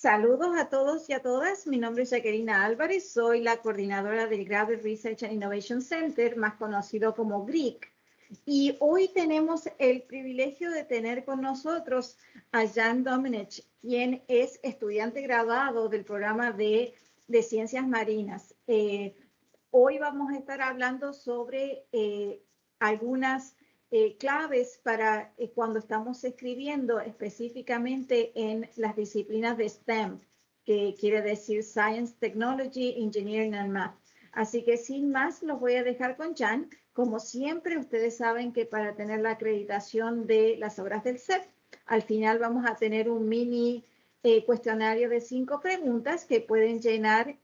Saludos a todos y a todas. Mi nombre es Jacqueline Álvarez. Soy la coordinadora del Graduate Research and Innovation Center, más conocido como GRIC. Y hoy tenemos el privilegio de tener con nosotros a Jan Domenech, quien es estudiante graduado del programa de Ciencias Marinas. Hoy vamos a estar hablando sobre algunas claves para cuando estamos escribiendo específicamente en las disciplinas de STEM, que quiere decir Science, Technology, Engineering and Math. Así que sin más, los voy a dejar con Jan. Como siempre, ustedes saben que para tener la acreditación de las obras del CEP, al final vamos a tener un mini cuestionario de 5 preguntas que pueden llenar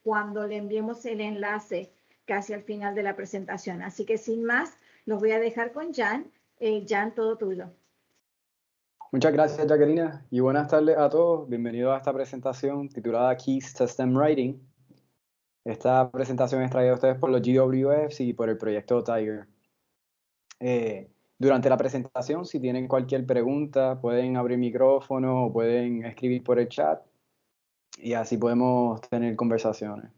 cuando le enviemos el enlace casi al final de la presentación. Así que sin más, los voy a dejar con Jan. Jan, todo tuyo. Muchas gracias, Jacqueline, y buenas tardes a todos. Bienvenidos a esta presentación titulada Keys to STEM Writing. Esta presentación es traída a ustedes por los GWFs y por el proyecto Tiger. Durante la presentación, si tienen cualquier pregunta, pueden abrir micrófono o pueden escribir por el chat y así podemos tener conversaciones.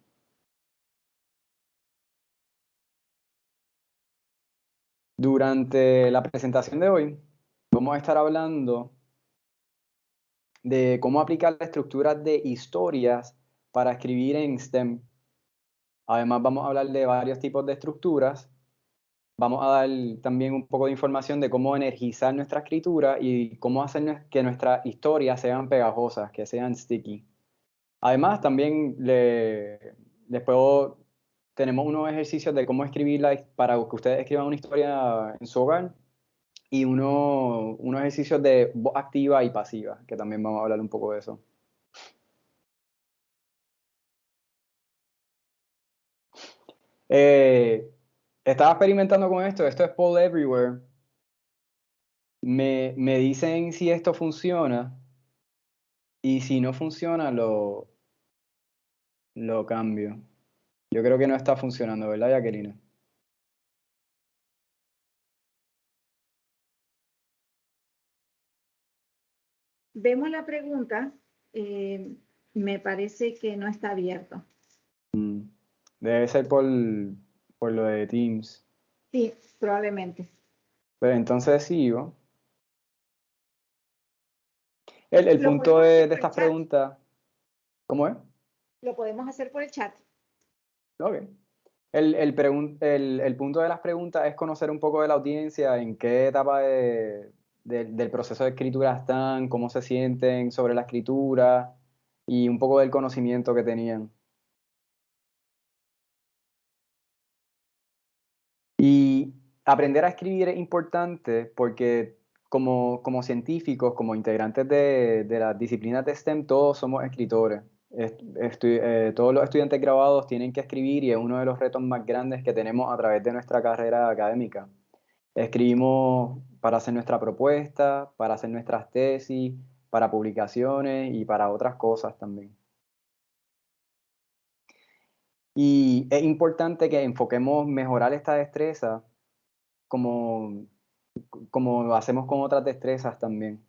Durante la presentación de hoy, vamos a estar hablando de cómo aplicar la estructura de historias para escribir en STEM. Además, vamos a hablar de varios tipos de estructuras. Vamos a dar también un poco de información de cómo energizar nuestra escritura y cómo hacer que nuestras historias sean pegajosas, que sean sticky. Además, también tenemos unos ejercicios de cómo escribirla para que ustedes escriban una historia en su hogar y unos ejercicios de voz activa y pasiva, que también vamos a hablar un poco de eso. Estaba experimentando con esto es Poll Everywhere. Me dicen si esto funciona y si no funciona lo cambio. Yo creo que no está funcionando, ¿verdad, Jacqueline? Vemos la pregunta. Me parece que no está abierto. Debe ser por lo de Teams. Sí, probablemente. Pero entonces sigo. El punto de estas preguntas... ¿Cómo es? Lo podemos hacer por el chat. Ok. El punto de las preguntas es conocer un poco de la audiencia, en qué etapa del proceso de escritura están, cómo se sienten sobre la escritura y un poco del conocimiento que tenían. Y aprender a escribir es importante porque como científicos, como integrantes de las disciplinas de STEM, todos somos escritores. Todos los estudiantes graduados tienen que escribir y es uno de los retos más grandes que tenemos a través de nuestra carrera académica. Escribimos para hacer nuestra propuesta, para hacer nuestras tesis, para publicaciones y para otras cosas también. Y es importante que enfoquemos mejorar esta destreza como lo hacemos con otras destrezas también.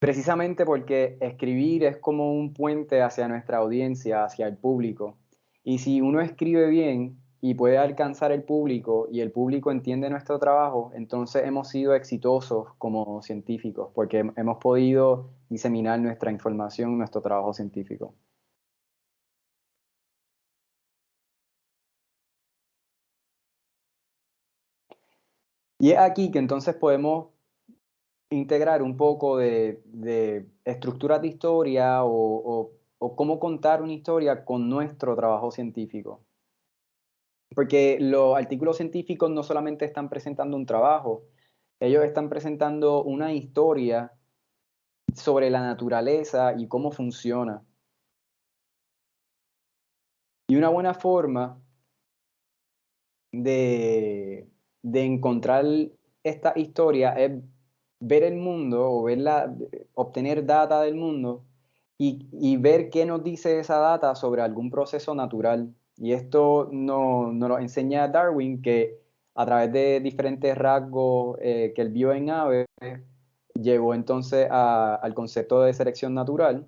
Precisamente porque escribir es como un puente hacia nuestra audiencia, hacia el público. Y si uno escribe bien y puede alcanzar el público y el público entiende nuestro trabajo, entonces hemos sido exitosos como científicos porque hemos podido diseminar nuestra información, nuestro trabajo científico. Y es aquí que entonces podemos integrar un poco de estructuras de historia o cómo contar una historia con nuestro trabajo científico. Porque los artículos científicos no solamente están presentando un trabajo, ellos están presentando una historia sobre la naturaleza y cómo funciona. Y una buena forma de encontrar esta historia es ver el mundo o obtener data del mundo y ver qué nos dice esa data sobre algún proceso natural. Y esto nos lo enseña Darwin, que a través de diferentes rasgos que él vio en aves, llegó entonces al concepto de selección natural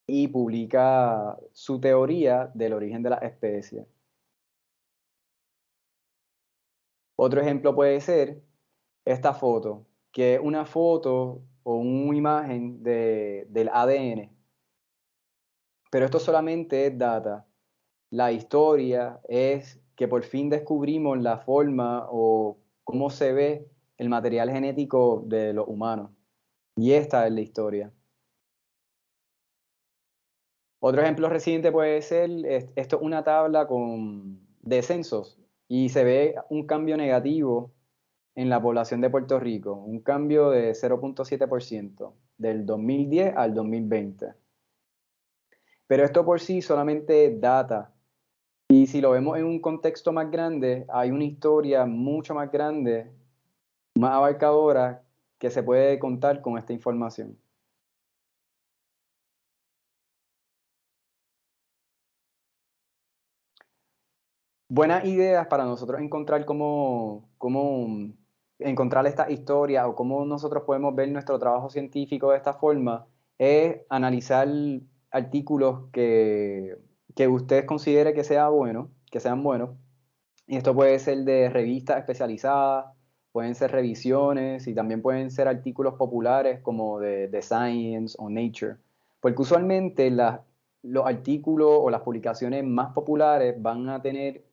y publica su teoría del origen de las especies. Otro ejemplo puede ser esta foto, que es una foto o una imagen del ADN. Pero esto solamente es data. La historia es que por fin descubrimos la forma o cómo se ve el material genético de los humanos. Y esta es la historia. Otro ejemplo reciente puede ser, esto es una tabla con descensos y se ve un cambio negativo en la población de Puerto Rico, un cambio de 0.7% del 2010 al 2020. Pero esto por sí solamente data. Y si lo vemos en un contexto más grande, hay una historia mucho más grande, más abarcadora, que se puede contar con esta información. Buenas ideas para nosotros encontrar cómo encontrar esta historia o cómo nosotros podemos ver nuestro trabajo científico de esta forma es analizar artículos que usted considere que que sean buenos. Y esto puede ser de revistas especializadas, pueden ser revisiones y también pueden ser artículos populares como de Science o Nature. Porque usualmente los artículos o las publicaciones más populares van a tener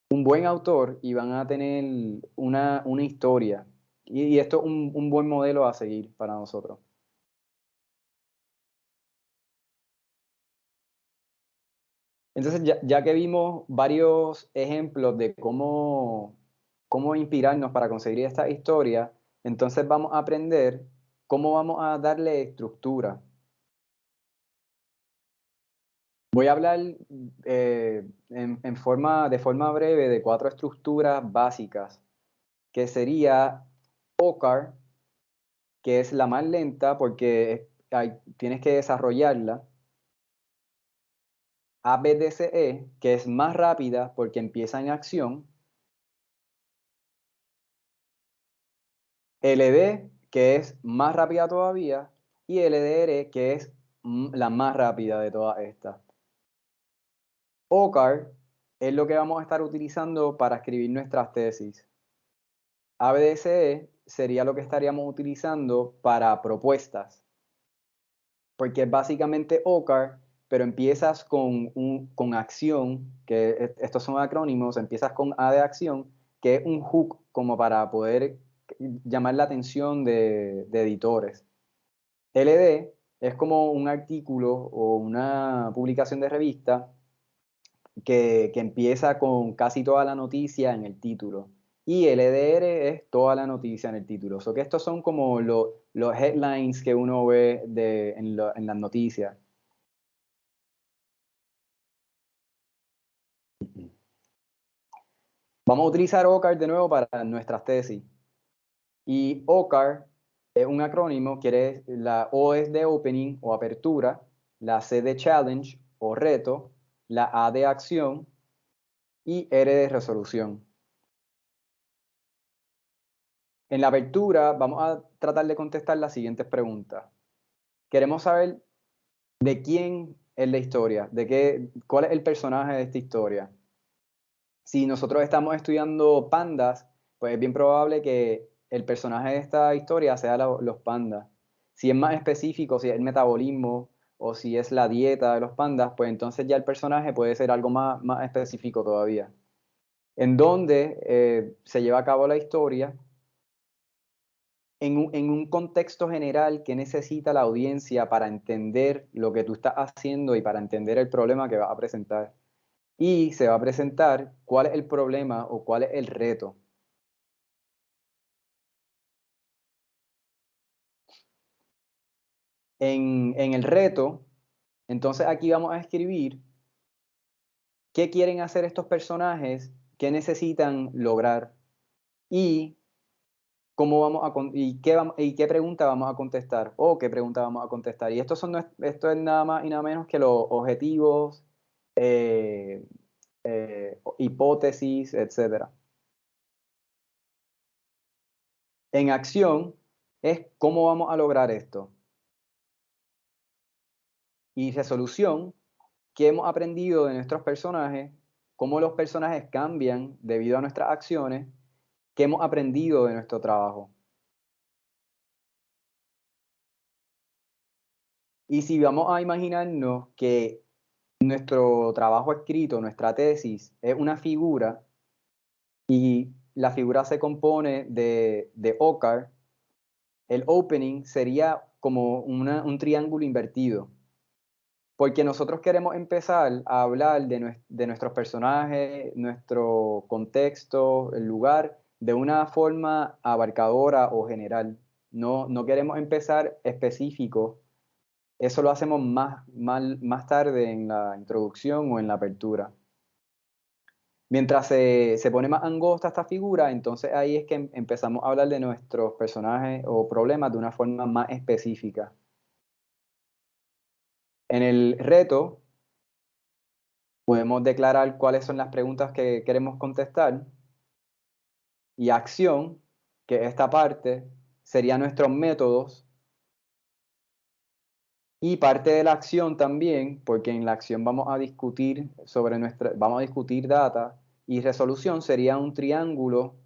un buen autor y van a tener una historia. Y esto es un buen modelo a seguir para nosotros. Entonces, ya que vimos varios ejemplos de cómo inspirarnos para conseguir esta historia, entonces vamos a aprender cómo vamos a darle estructura. Voy a hablar de forma breve de 4 estructuras básicas, que sería OCAR, que es la más lenta porque tienes que desarrollarla. ABDCE, que es más rápida porque empieza en acción. LD, que es más rápida todavía. Y LDR, que es la más rápida de todas estas. OCAR es lo que vamos a estar utilizando para escribir nuestras tesis. ABDCE sería lo que estaríamos utilizando para propuestas, porque es básicamente OCAR, pero empiezas con acción, que estos son acrónimos, empiezas con A de acción, que es un hook como para poder llamar la atención de editores. LD es como un artículo o una publicación de revista que empieza con casi toda la noticia en el título. Y LDR es toda la noticia en el título. So que estos son como los headlines que uno ve en las noticias. Vamos a utilizar OCAR de nuevo para nuestras tesis. Y OCAR es un acrónimo, la O es de opening o apertura, la C de challenge o reto, la A de acción y R de resolución. En la apertura vamos a tratar de contestar las siguientes preguntas. Queremos saber de quién es la historia, cuál es el personaje de esta historia. Si nosotros estamos estudiando pandas, pues es bien probable que el personaje de esta historia sea los pandas. Si es más específico, si es el metabolismo o si es la dieta de los pandas, pues entonces ya el personaje puede ser algo más específico todavía. En donde se lleva a cabo la historia, en un contexto general que necesita la audiencia para entender lo que tú estás haciendo y para entender el problema que vas a presentar. Y se va a presentar cuál es el problema o cuál es el reto. En el reto, entonces aquí vamos a escribir qué quieren hacer estos personajes, qué necesitan lograr y cómo y qué pregunta vamos a contestar o qué pregunta vamos a contestar. Y esto es nada más y nada menos que los objetivos, hipótesis, etc. En acción, es cómo vamos a lograr esto. Y resolución, qué hemos aprendido de nuestros personajes, cómo los personajes cambian debido a nuestras acciones, qué hemos aprendido de nuestro trabajo. Y si vamos a imaginarnos que nuestro trabajo escrito, nuestra tesis, es una figura y la figura se compone de OCAR, el opening sería como un triángulo invertido. Porque nosotros queremos empezar a hablar de nuestros personajes, nuestro contexto, el lugar, de una forma abarcadora o general. No queremos empezar específico. Eso lo hacemos más tarde en la introducción o en la apertura. Mientras se pone más angosta esta figura, entonces ahí es que empezamos a hablar de nuestros personajes o problemas de una forma más específica. En el reto, podemos declarar cuáles son las preguntas que queremos contestar. Y acción, que esta parte, serían nuestros métodos. Y parte de la acción también, porque en la acción vamos a discutir vamos a discutir data, y resolución sería un triángulo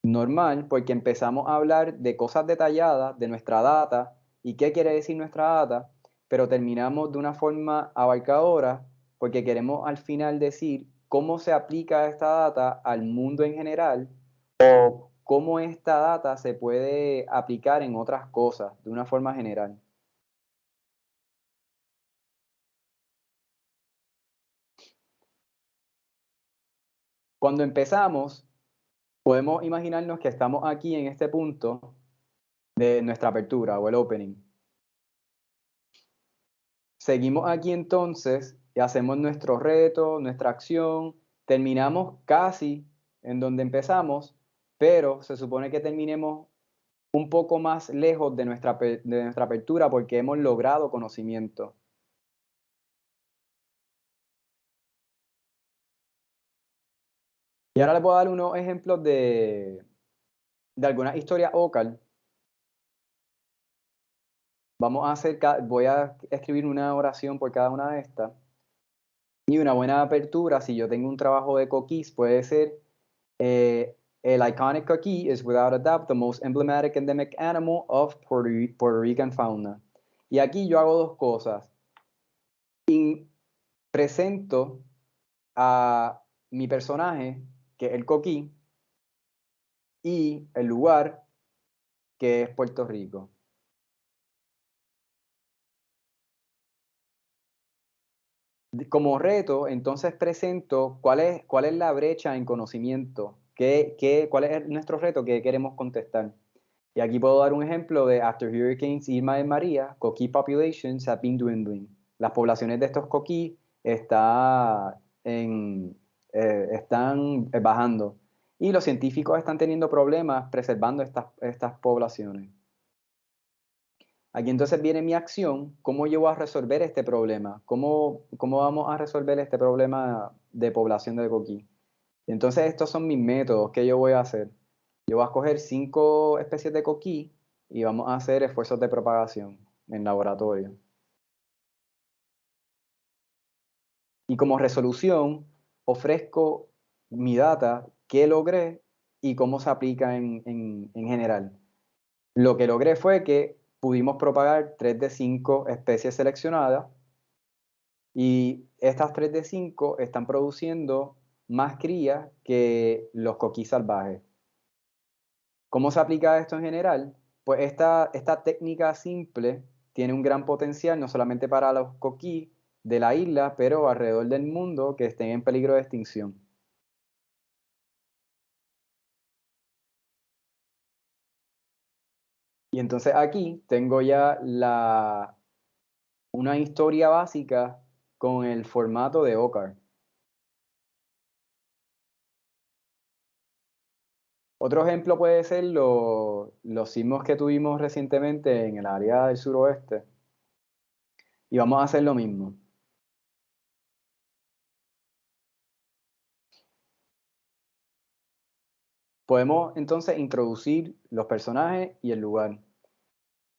normal, porque empezamos a hablar de cosas detalladas de nuestra data y qué quiere decir nuestra data, pero terminamos de una forma abarcadora, porque queremos al final decir cómo se aplica esta data al mundo en general o cómo esta data se puede aplicar en otras cosas de una forma general. Cuando empezamos, podemos imaginarnos que estamos aquí en este punto de nuestra apertura o el opening. Seguimos aquí entonces y hacemos nuestro reto, nuestra acción, terminamos casi en donde empezamos, pero se supone que terminemos un poco más lejos de nuestra apertura porque hemos logrado conocimiento. Y ahora les voy a dar unos ejemplos de algunas historias OCAL. Voy a escribir una oración por cada una de estas. Y una buena apertura, si yo tengo un trabajo de cookies, puede ser el iconic coquí is without a doubt the most emblematic endemic animal of Puerto Rican fauna. Y aquí yo hago dos cosas. Presento a mi personaje, que es el coquí, y el lugar, que es Puerto Rico. Como reto, entonces presento cuál es la brecha en conocimiento, cuál es nuestro reto que queremos contestar. Y aquí puedo dar un ejemplo de After Hurricanes Irma y María, coquí populations have been dwindling. Las poblaciones de estos coquí están bajando. Y los científicos están teniendo problemas preservando estas poblaciones. Aquí entonces viene mi acción, ¿cómo yo voy a resolver este problema? ¿Cómo vamos a resolver este problema de población de coquí? Entonces estos son mis métodos que yo voy a hacer. Yo voy a escoger 5 especies de coquí y vamos a hacer esfuerzos de propagación en laboratorio. Y como resolución, ofrezco mi data, qué logré y cómo se aplica en general. Lo que logré fue que pudimos propagar 3 de 5 especies seleccionadas y estas 3 de 5 están produciendo más crías que los coquís salvajes. ¿Cómo se aplica esto en general? Pues esta técnica simple tiene un gran potencial no solamente para los coquí de la isla, pero alrededor del mundo que estén en peligro de extinción. Y entonces aquí tengo ya una historia básica con el formato de OCAR. Otro ejemplo puede ser los sismos que tuvimos recientemente en el área del suroeste. Y vamos a hacer lo mismo. Podemos entonces introducir los personajes y el lugar.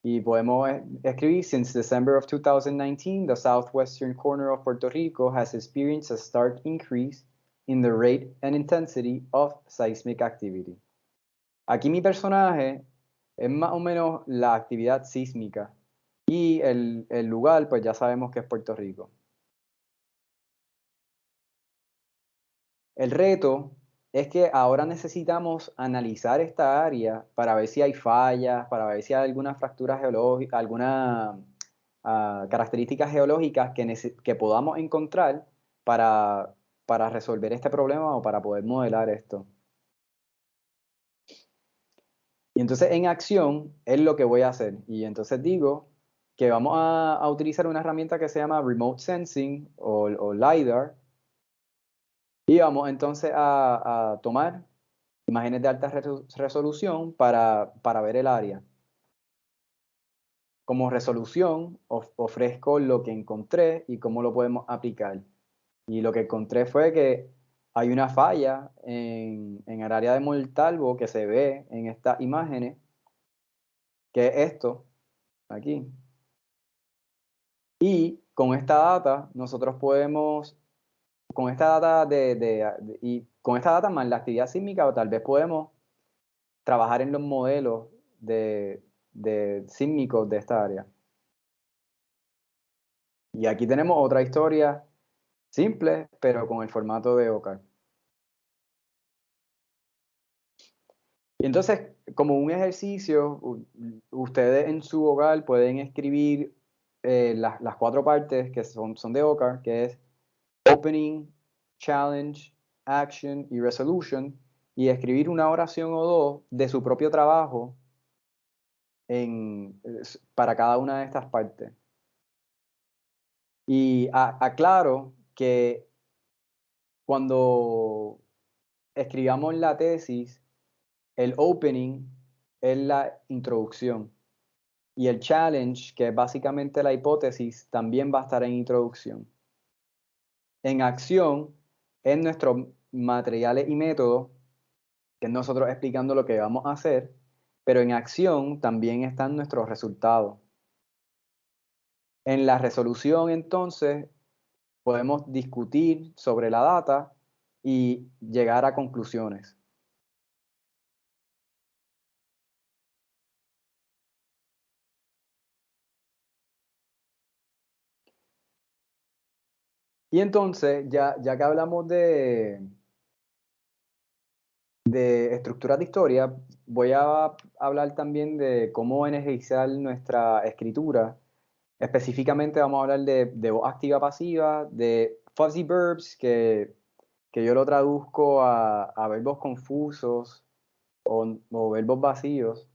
Y podemos escribir, since December of 2019, the southwestern corner of Puerto Rico has experienced a stark increase in the rate and intensity of seismic activity. Aquí mi personaje es más o menos la actividad sísmica y el lugar, pues ya sabemos que es Puerto Rico. El reto es que ahora necesitamos analizar esta área para ver si hay fallas, para ver si hay alguna fractura geológica, alguna características geológicas que podamos encontrar para resolver este problema o para poder modelar esto. Y entonces en acción es lo que voy a hacer. Y entonces digo que vamos a utilizar una herramienta que se llama Remote Sensing o LiDAR. Y vamos entonces a tomar imágenes de alta resolución para ver el área. Como resolución ofrezco lo que encontré y cómo lo podemos aplicar. Y lo que encontré fue que hay una falla en el área de Montalvo que se ve en estas imágenes, que es esto, aquí. Y con esta data nosotros podemos, con esta data y con esta data más la actividad sísmica, o tal vez podemos trabajar en los modelos de sísmicos de esta área. Y aquí tenemos otra historia simple, pero con el formato de OCAR. Y entonces, como un ejercicio, ustedes en su hogar pueden escribir las 4 partes que son de OCAR, que es Opening, Challenge, Action y Resolution, y escribir una oración o dos de su propio trabajo para cada una de estas partes. Y aclaro que cuando escribamos la tesis, el opening es la introducción y el challenge, que es básicamente la hipótesis, también va a estar en introducción. En acción es nuestros materiales y métodos, que es nosotros explicando lo que vamos a hacer, pero en acción también están nuestros resultados. En la resolución, entonces, podemos discutir sobre la data y llegar a conclusiones. Y entonces, ya que hablamos de estructuras de historia, voy a hablar también de cómo energizar nuestra escritura. Específicamente vamos a hablar de voz activa pasiva, de fuzzy verbs, que yo lo traduzco a verbos confusos o verbos vacíos,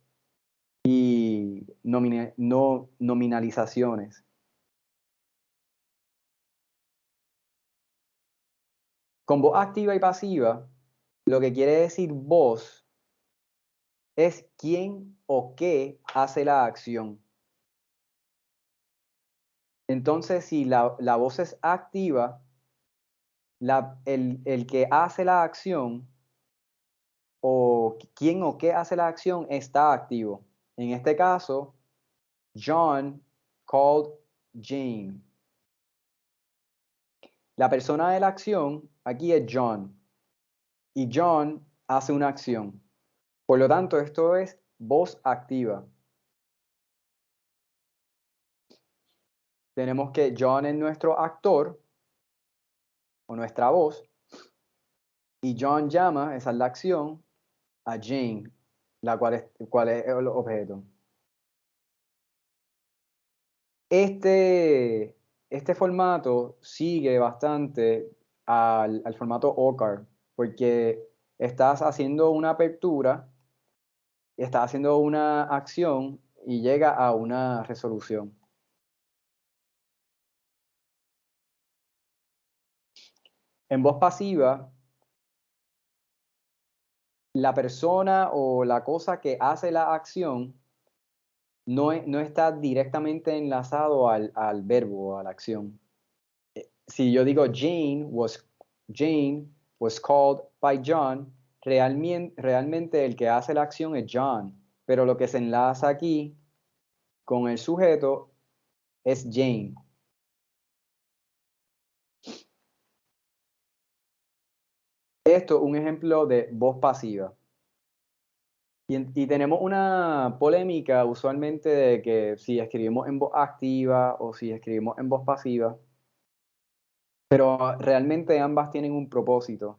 y nominalizaciones. Con voz activa y pasiva, lo que quiere decir voz es quién o qué hace la acción. Entonces, si la voz es activa, el que hace la acción o quién o qué hace la acción está activo. En este caso, John called Jane. La persona de la acción aquí es John y John hace una acción. Por lo tanto, esto es voz activa. Tenemos que John es nuestro actor o nuestra voz y John llama, esa es la acción, a Jane, cual es el objeto. Este formato sigue bastante al formato OCAR, porque estás haciendo una apertura, estás haciendo una acción y llega a una resolución. En voz pasiva, la persona o la cosa que hace la acción no está directamente enlazado al verbo, a la acción. Si yo digo Jane was called by John, realmente el que hace la acción es John, pero lo que se enlaza aquí con el sujeto es Jane. Esto es un ejemplo de voz pasiva. Y tenemos una polémica usualmente de que si escribimos en voz activa o si escribimos en voz pasiva, pero realmente ambas tienen un propósito.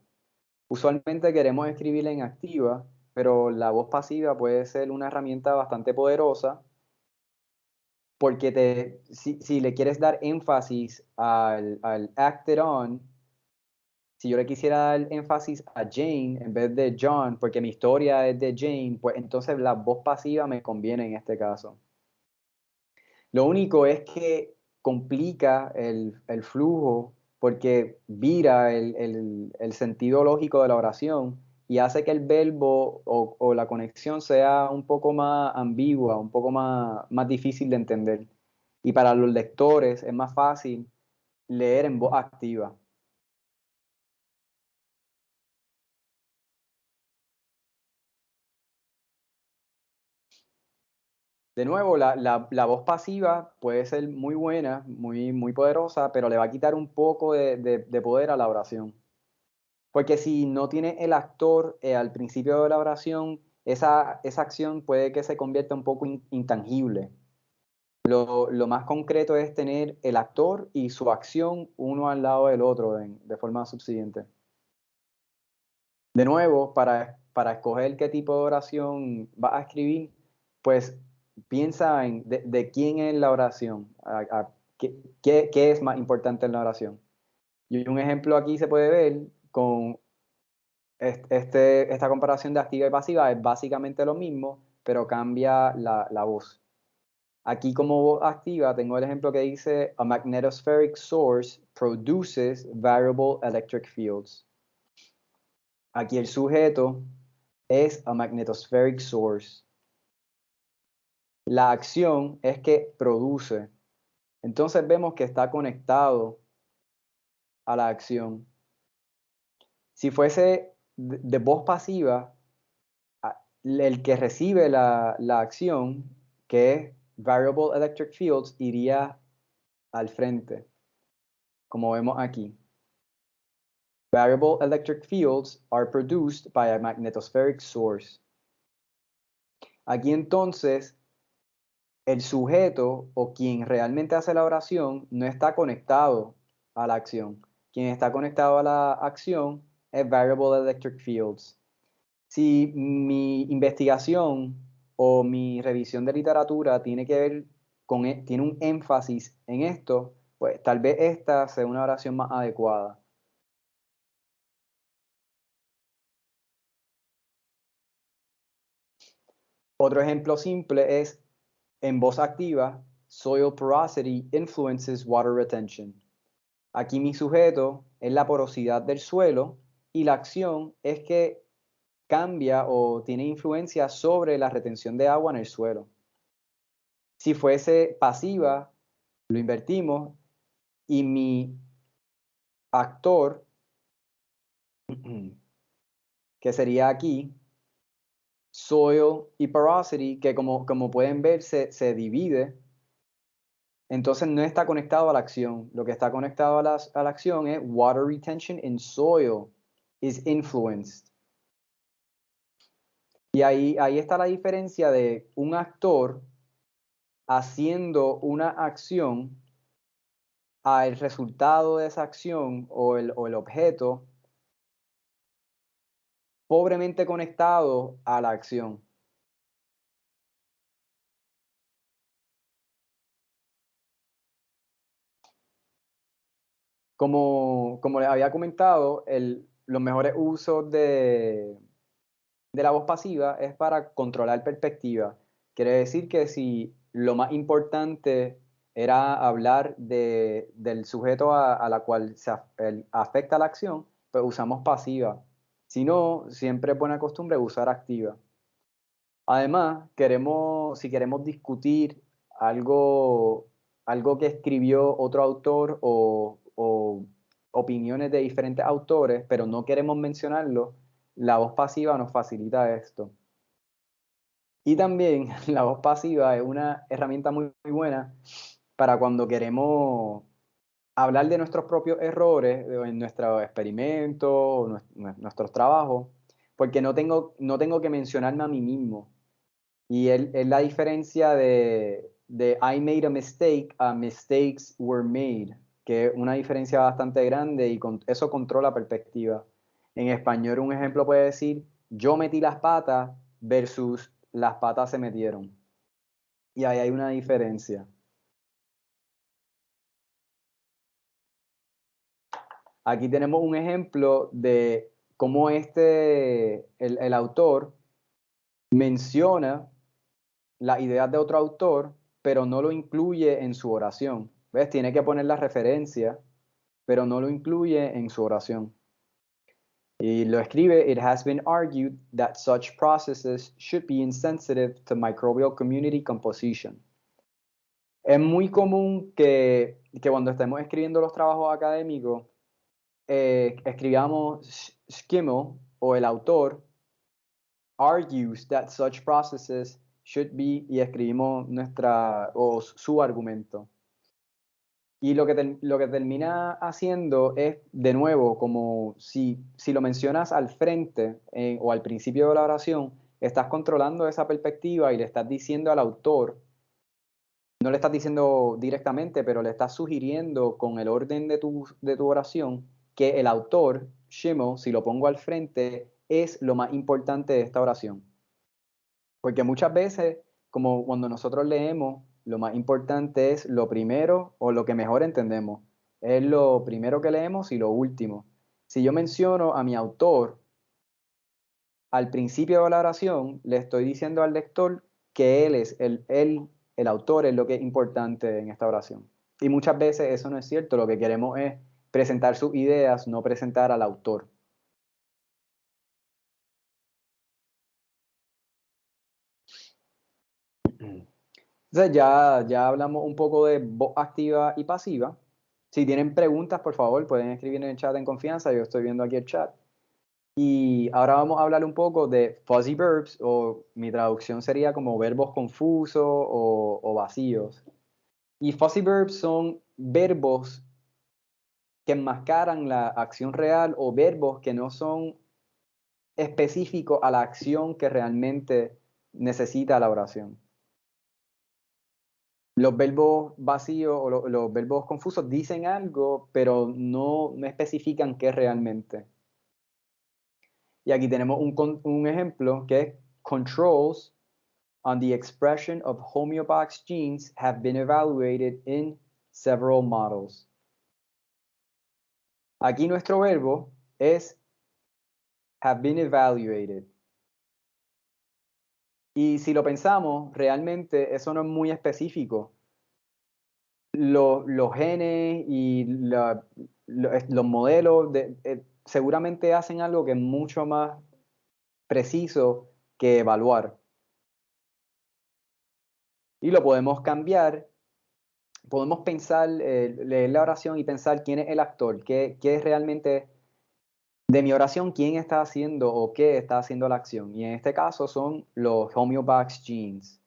Usualmente queremos escribir en activa, pero la voz pasiva puede ser una herramienta bastante poderosa porque si le quieres dar énfasis al acted on, si yo le quisiera dar énfasis a Jane en vez de John, porque mi historia es de Jane, pues entonces la voz pasiva me conviene en este caso. Lo único es que complica el flujo porque vira el sentido lógico de la oración y hace que el verbo o la conexión sea un poco más ambigua, un poco más difícil de entender. Y para los lectores es más fácil leer en voz activa. De nuevo, la voz pasiva puede ser muy buena, muy poderosa, pero le va a quitar un poco de poder a la oración. Porque si no tiene el actor al principio de la oración, esa acción puede que se convierta un poco intangible. Lo más concreto es tener el actor y su acción uno al lado del otro de forma subsiguiente. De nuevo, para escoger qué tipo de oración vas a escribir, pues piensa en de quién es la oración, qué es más importante en la oración. Y un ejemplo aquí se puede ver con esta comparación de activa y pasiva, es básicamente lo mismo, pero cambia la voz. Aquí como voz activa tengo el ejemplo que dice, a magnetospheric source produces variable electric fields. Aquí el sujeto es a magnetospheric source. La acción es que produce. Entonces vemos que está conectado a la acción. Si fuese de voz pasiva, el que recibe la acción, que es variable electric fields, iría al frente, como vemos aquí. Variable electric fields are produced by a magnetospheric source. Aquí entonces el sujeto o quien realmente hace la oración no está conectado a la acción. Quien está conectado a la acción es variable electric fields. Si mi investigación o mi revisión de literatura tiene que ver tiene un énfasis en esto, pues tal vez esta sea una oración más adecuada. Otro ejemplo simple es en voz activa, soil porosity influences water retention. Aquí mi sujeto es la porosidad del suelo y la acción es que cambia o tiene influencia sobre la retención de agua en el suelo. Si fuese pasiva, lo invertimos y mi actor, que sería aquí, soil y porosity, que como pueden ver se divide, entonces no está conectado a la acción. Lo que está conectado a la acción es water retention in soil is influenced. Y ahí está la diferencia de un actor haciendo una acción al resultado de esa acción o el objeto pobremente conectado a la acción. Como les había comentado, los mejores usos de la voz pasiva es para controlar perspectiva. Quiere decir que si lo más importante era hablar del sujeto a la cual afecta la acción, pues usamos pasiva. Si no, siempre es buena costumbre usar activa. Además, si queremos discutir algo, algo que escribió otro autor o opiniones de diferentes autores, pero no queremos mencionarlo, la voz pasiva nos facilita esto. Y también la voz pasiva es una herramienta muy, muy buena para cuando queremos hablar de nuestros propios errores en nuestros experimentos, o nuestros trabajos, porque no tengo que mencionarme a mí mismo. Y es la diferencia de I made a mistake a mistakes were made, que es una diferencia bastante grande y eso controla perspectiva. En español un ejemplo puede decir yo metí las patas versus las patas se metieron. Y ahí hay una diferencia. Aquí tenemos un ejemplo de cómo el autor menciona las ideas de otro autor, pero no lo incluye en su oración. ¿Ves? Tiene que poner la referencia, pero no lo incluye en su oración. Y lo escribe, it has been argued that such processes should be insensitive to microbial community composition. Es muy común que cuando estemos escribiendo los trabajos académicos, escribamos Schimmel o el autor argues that such processes should be y escribimos su argumento. Y lo que termina haciendo es, de nuevo, como si lo mencionas al frente o al principio de la oración, estás controlando esa perspectiva y le estás diciendo al autor, no le estás diciendo directamente, pero le estás sugiriendo con el orden de tu oración que el autor, Schimmel, si lo pongo al frente, es lo más importante de esta oración. Porque muchas veces, como cuando nosotros leemos, lo más importante es lo primero o lo que mejor entendemos. Es lo primero que leemos y lo último. Si yo menciono a mi autor al principio de la oración, le estoy diciendo al lector que él es el autor, es lo que es importante en esta oración. Y muchas veces eso no es cierto. Lo que queremos es presentar sus ideas, no presentar al autor. Entonces ya hablamos un poco de voz activa y pasiva. Si tienen preguntas, por favor, pueden escribir en el chat en confianza. Yo estoy viendo aquí el chat. Y ahora vamos a hablar un poco de fuzzy verbs, o mi traducción sería como verbos confusos o vacíos. Y fuzzy verbs son verbos que enmascaran la acción real o verbos que no son específicos a la acción que realmente necesita la oración. Los verbos vacíos o los verbos confusos dicen algo, pero no especifican qué realmente. Y aquí tenemos un ejemplo que es controls on the expression of homeobox genes have been evaluated in several models. Aquí nuestro verbo es have been evaluated. Y si lo pensamos, realmente eso no es muy específico. Los genes y los modelos seguramente hacen algo que es mucho más preciso que evaluar. Y lo podemos cambiar, podemos pensar, leer la oración y pensar quién es el actor, qué es realmente de mi oración, quién está haciendo o qué está haciendo la acción. Y en este caso son los homeobox genes.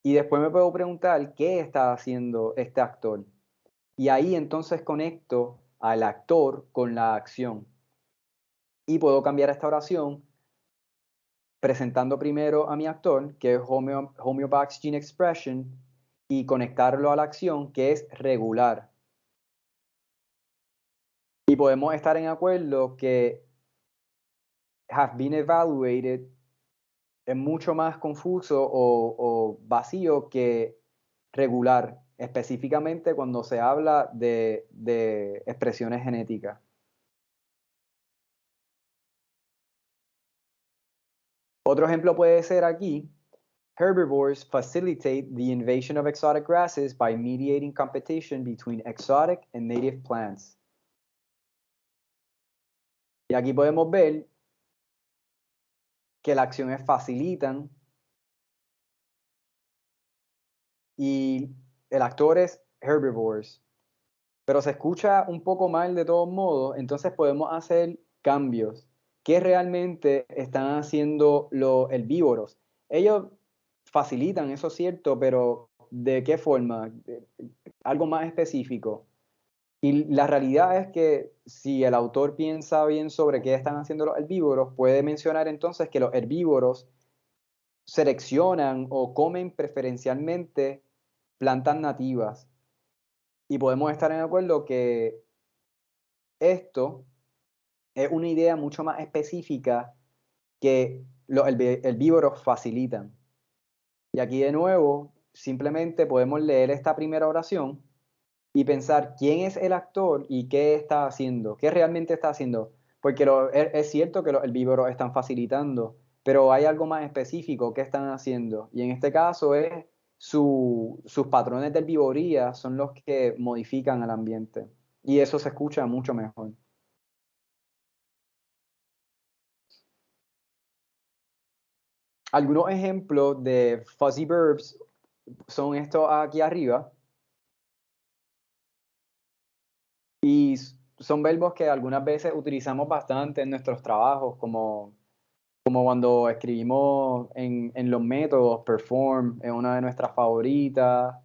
Y después me puedo preguntar qué está haciendo este actor. Y ahí entonces conecto al actor con la acción. Y puedo cambiar esta oración presentando primero a mi actor, que es homeobox gene expression, y conectarlo a la acción, que es regular. Y podemos estar en acuerdo que have been evaluated es mucho más confuso o vacío que regular, específicamente cuando se habla de expresiones genéticas. Otro ejemplo puede ser aquí, herbivores facilitate the invasion of exotic grasses by mediating competition between exotic and native plants. Y aquí podemos ver que la acción es facilitan y el actor es herbivores. Pero se escucha un poco mal de todos modos, entonces podemos hacer cambios. ¿Qué realmente están haciendo los herbívoros? ellos facilitan, eso es cierto, pero ¿de qué forma? Algo más específico. Y la realidad es que si el autor piensa bien sobre qué están haciendo los herbívoros, puede mencionar entonces que los herbívoros seleccionan o comen preferencialmente plantas nativas. Y podemos estar en acuerdo que esto es una idea mucho más específica que los herbívoros facilitan. Y aquí de nuevo, simplemente podemos leer esta primera oración y pensar quién es el actor y qué está haciendo, qué realmente está haciendo. Porque es cierto que los herbívoros están facilitando, pero hay algo más específico que están haciendo. Y en este caso es sus patrones de herbivoría son los que modifican el ambiente. Y eso se escucha mucho mejor. Algunos ejemplos de fuzzy verbs son estos aquí arriba. Y son verbos que algunas veces utilizamos bastante en nuestros trabajos, como cuando escribimos en los métodos, perform es una de nuestras favoritas,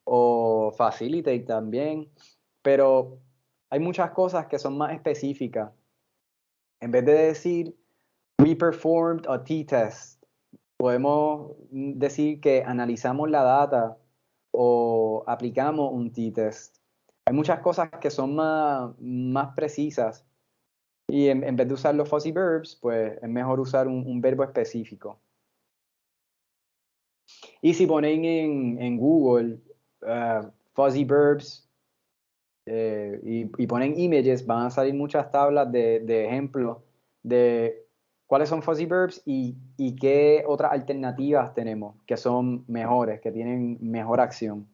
o facilitate también, pero hay muchas cosas que son más específicas. En vez de decir, we performed a t-test, podemos decir que analizamos la data o aplicamos un t-test. Hay muchas cosas que son más precisas y en vez de usar los fuzzy verbs, pues es mejor usar un verbo específico. Y si ponen en Google fuzzy verbs y ponen images, van a salir muchas tablas de ejemplos de cuáles son fuzzy verbs y qué otras alternativas tenemos que son mejores, que tienen mejor acción.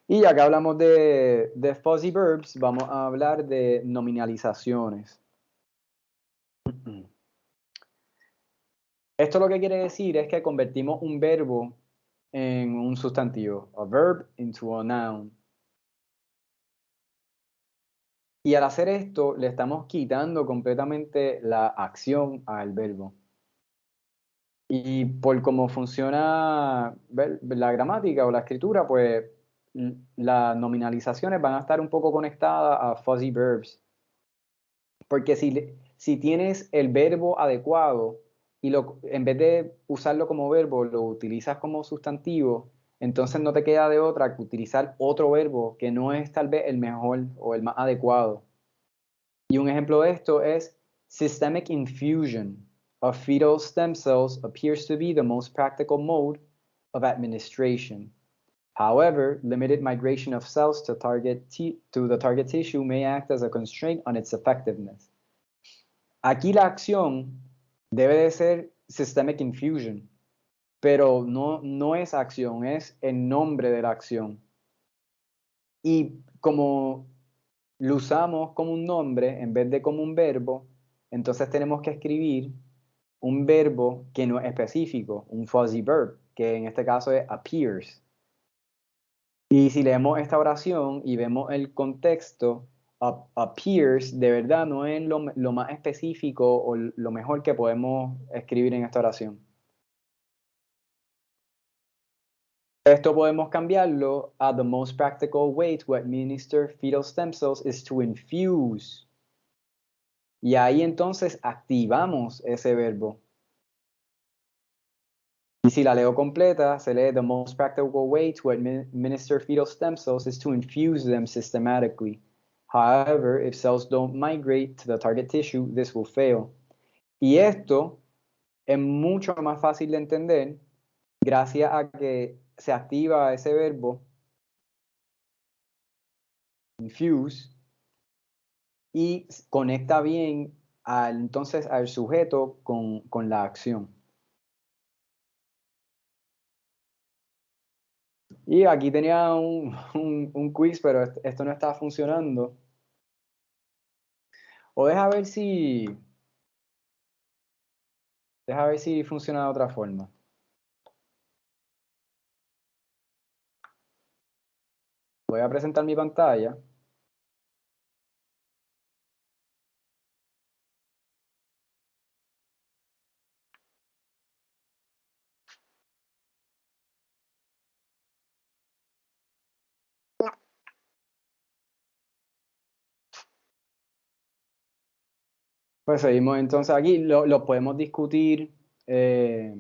Y ya que hablamos de fuzzy verbs, vamos a hablar de nominalizaciones. Esto lo que quiere decir es que convertimos un verbo en un sustantivo, a verb into a noun. Y al hacer esto, le estamos quitando completamente la acción al verbo. Y por cómo funciona la gramática o la escritura, pues las nominalizaciones van a estar un poco conectadas a fuzzy verbs. Porque si tienes el verbo adecuado y en vez de usarlo como verbo, lo utilizas como sustantivo, entonces no te queda de otra que utilizar otro verbo que no es tal vez el mejor o el más adecuado. Y un ejemplo de esto es systemic infusion of fetal stem cells appears to be the most practical mode of administration. However, limited migration of cells to the target tissue may act as a constraint on its effectiveness. Aquí la acción debe de ser systemic infusion, pero no es acción, es el nombre de la acción. Y como lo usamos como un nombre en vez de como un verbo, entonces tenemos que escribir un verbo que no es específico, un fuzzy verb, que en este caso es appears. Y si leemos esta oración y vemos el contexto, appears de verdad no es lo más específico o lo mejor que podemos escribir en esta oración. Esto podemos cambiarlo a the most practical way to administer fetal stem cells is to infuse. Y ahí entonces activamos ese verbo. Y si la leo completa, se lee the most practical way to administer fetal stem cells is to infuse them systematically. However, if cells don't migrate to the target tissue, this will fail. Y esto es mucho más fácil de entender gracias a que se activa ese verbo infuse y conecta bien entonces al sujeto con la acción. Y aquí tenía un quiz, pero esto no estaba funcionando. O deja ver si funciona de otra forma. Voy a presentar mi pantalla. Pues seguimos entonces aquí, lo podemos discutir, eh,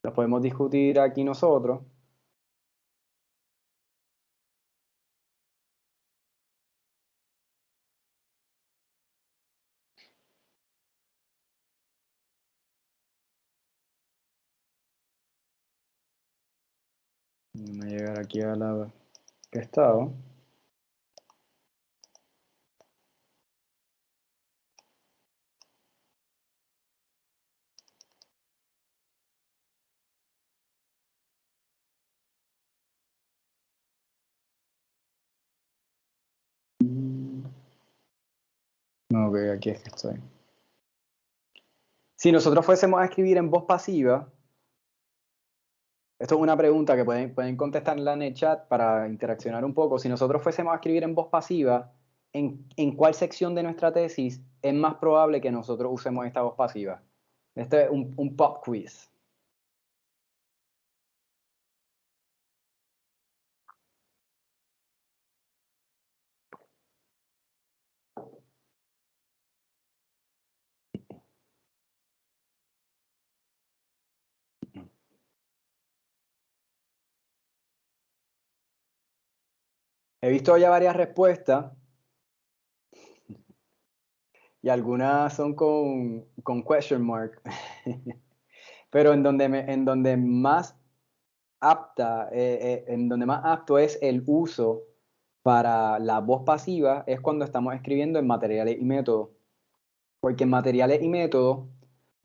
lo podemos discutir aquí nosotros. Déjame llegar aquí a la que estaba. Ok, aquí es que estoy. Si nosotros fuésemos a escribir en voz pasiva, esto es una pregunta que pueden contestarla en el chat para interaccionar un poco. Si nosotros fuésemos a escribir en voz pasiva, ¿en cuál sección de nuestra tesis es más probable que nosotros usemos esta voz pasiva? Este es un pop quiz. He visto ya varias respuestas y algunas son con question mark. Pero en donde más en donde más apto es el uso para la voz pasiva es cuando estamos escribiendo en materiales y métodos. Porque en materiales y métodos,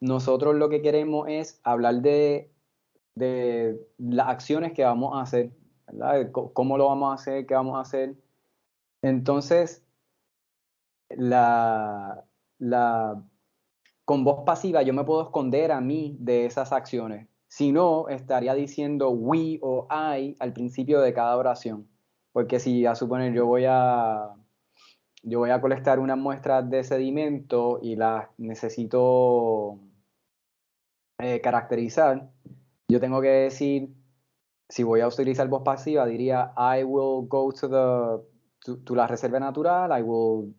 nosotros lo que queremos es hablar de las acciones que vamos a hacer, ¿verdad? De cómo lo vamos a hacer, qué vamos a hacer. Entonces, la, la, con voz pasiva yo me puedo esconder a mí de esas acciones. Si no, estaría diciendo we o I al principio de cada oración. Porque si a suponer yo voy a colectar unas muestras de sedimento y las necesito caracterizar, yo tengo que decir, si voy a utilizar voz pasiva, diría I will go to la reserva natural, I will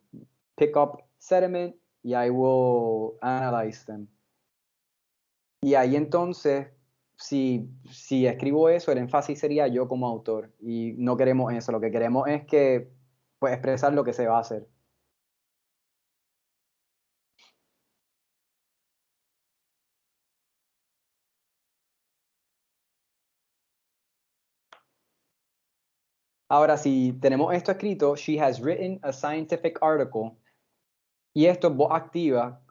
pick up sediment y I will analyze them. Y ahí entonces, si escribo eso, el énfasis sería yo como autor. Y no queremos eso, lo que queremos es que, pues, expresar lo que se va a hacer. Ahora, si tenemos esto escrito, she has written a scientific article, y esto es voz activa,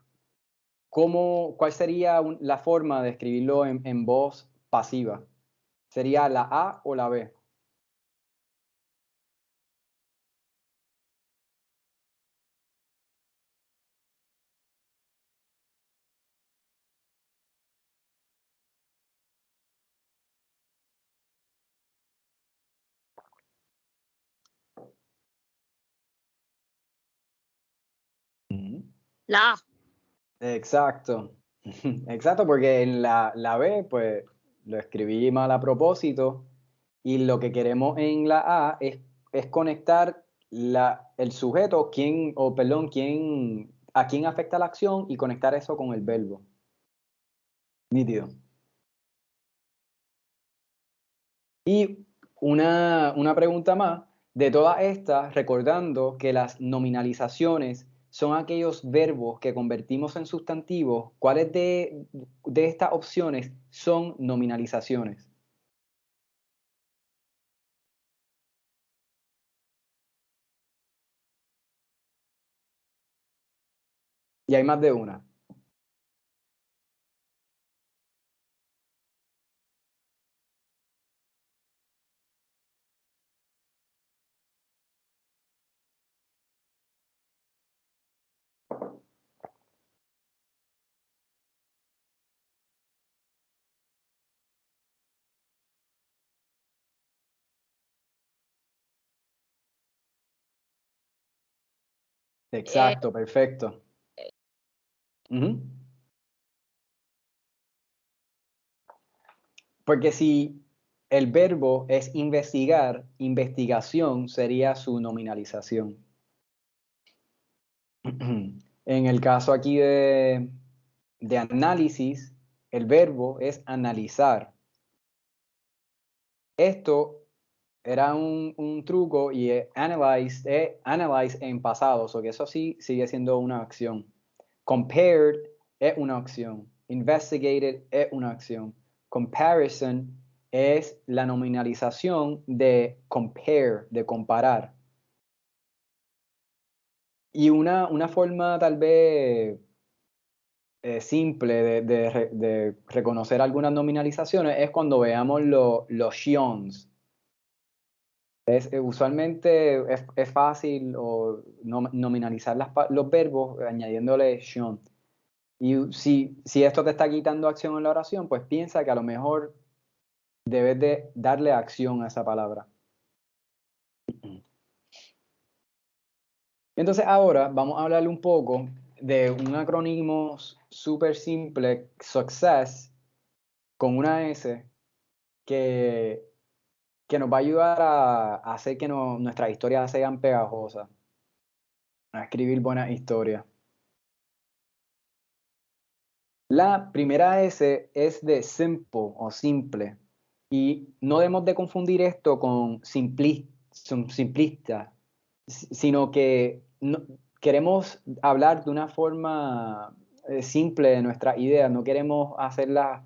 ¿cuál sería la forma de escribirlo en voz pasiva? ¿Sería la A o la B? Ujú. La A. Exacto. Exacto, porque en la B, pues lo escribí mal a propósito, y lo que queremos en la A es conectar el sujeto, a quién afecta la acción, y conectar eso con el verbo. Nítido. Y una pregunta más, de todas estas, recordando que las nominalizaciones son aquellos verbos que convertimos en sustantivos, ¿cuáles de estas opciones son nominalizaciones? Y hay más de una. Exacto, perfecto. Ujú. Porque si el verbo es investigar, investigación sería su nominalización. En el caso aquí de análisis, el verbo es analizar. Esto era un truco y analyze en pasado, o que eso sí sigue siendo una acción. Compared es una acción. Investigated es una acción. Comparison es la nominalización de compare, de comparar. Y una forma tal vez simple de reconocer algunas nominalizaciones es cuando veamos los shions. Usualmente es fácil nominalizar los verbos añadiéndole shion. Y si esto te está quitando acción en la oración, pues piensa que a lo mejor debes de darle acción a esa palabra. Entonces ahora vamos a hablarle un poco de un acrónimo súper simple, Success, con una S, que nos va a ayudar a hacer que nuestras historias sean pegajosas, a escribir buenas historias. La primera S es de simple o simple, y no debemos de confundir esto con simplista, sino que queremos hablar de una forma simple de nuestras ideas, no queremos hacerlas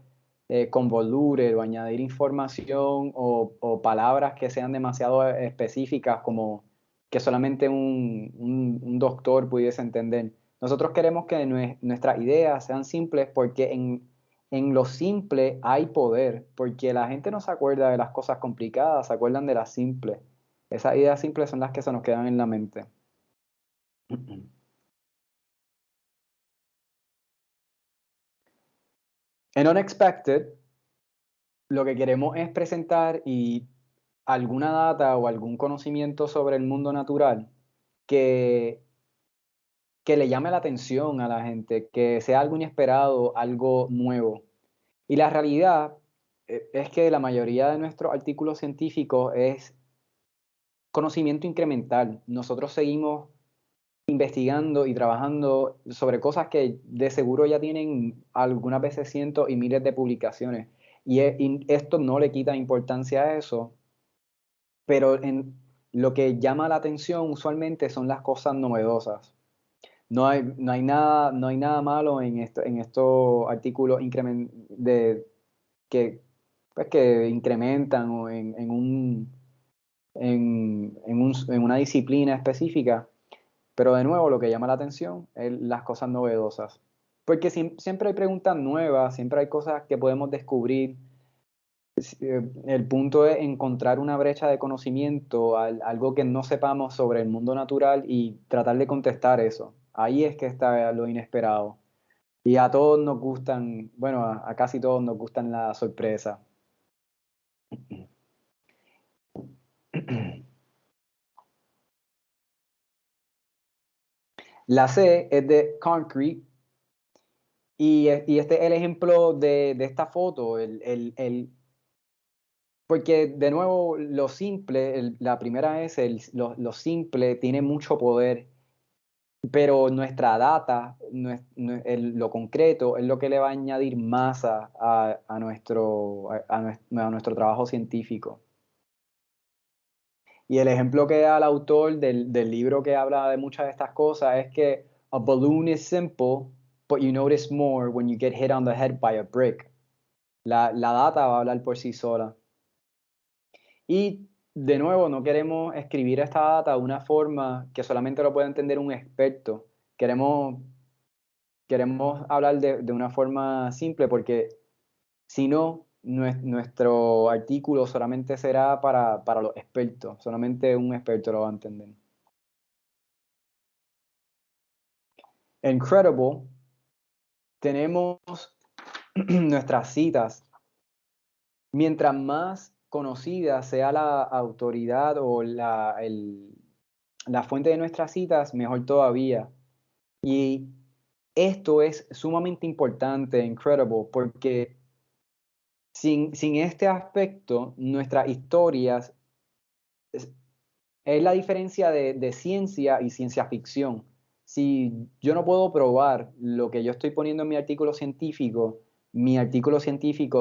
convoluted o añadir información o palabras que sean demasiado específicas como que solamente un doctor pudiese entender. Nosotros queremos que nuestras ideas sean simples porque en lo simple hay poder, porque la gente no se acuerda de las cosas complicadas, se acuerdan de las simples. Esas ideas simples son las que se nos quedan en la mente. En Unexpected, lo que queremos es presentar alguna data o algún conocimiento sobre el mundo natural que, que le llame la atención a la gente, que sea algo inesperado, algo nuevo. Y la realidad es que la mayoría de nuestros artículos científicos es conocimiento incremental. Nosotros seguimos investigando y trabajando sobre cosas que de seguro ya tienen algunas veces cientos y miles de publicaciones. Y esto no le quita importancia a eso, pero lo que llama la atención usualmente son las cosas novedosas. No hay nada malo en estos artículos que, pues, que incrementan o en una disciplina específica. Pero de nuevo, lo que llama la atención es las cosas novedosas. Porque siempre hay preguntas nuevas, siempre hay cosas que podemos descubrir. El punto es encontrar una brecha de conocimiento, algo que no sepamos sobre el mundo natural y tratar de contestar eso. Ahí es que está lo inesperado. Y a todos nos gustan, bueno, a casi todos nos gustan las sorpresas. La C es de concrete. Y este es el ejemplo de esta foto, porque de nuevo lo simple, la primera es lo simple tiene mucho poder, pero nuestra data, lo concreto es lo que le va a añadir masa a nuestro trabajo científico. Y el ejemplo que da el autor del libro que habla de muchas de estas cosas es que a balloon is simple, but you notice more when you get hit on the head by a brick. La data va a hablar por sí sola. Y de nuevo, no queremos escribir esta data de una forma que solamente lo pueda entender un experto. Queremos hablar de una forma simple porque si no, nuestro artículo solamente será para los expertos. Solamente un experto lo va a entender. Incredible, tenemos nuestras citas. Mientras más conocida sea la autoridad o la fuente de nuestras citas, mejor todavía. Y esto es sumamente importante, incredible, porque sin este aspecto, nuestras historias es la diferencia de ciencia y ciencia ficción. si yo no puedo probar lo que yo estoy poniendo en mi artículo científico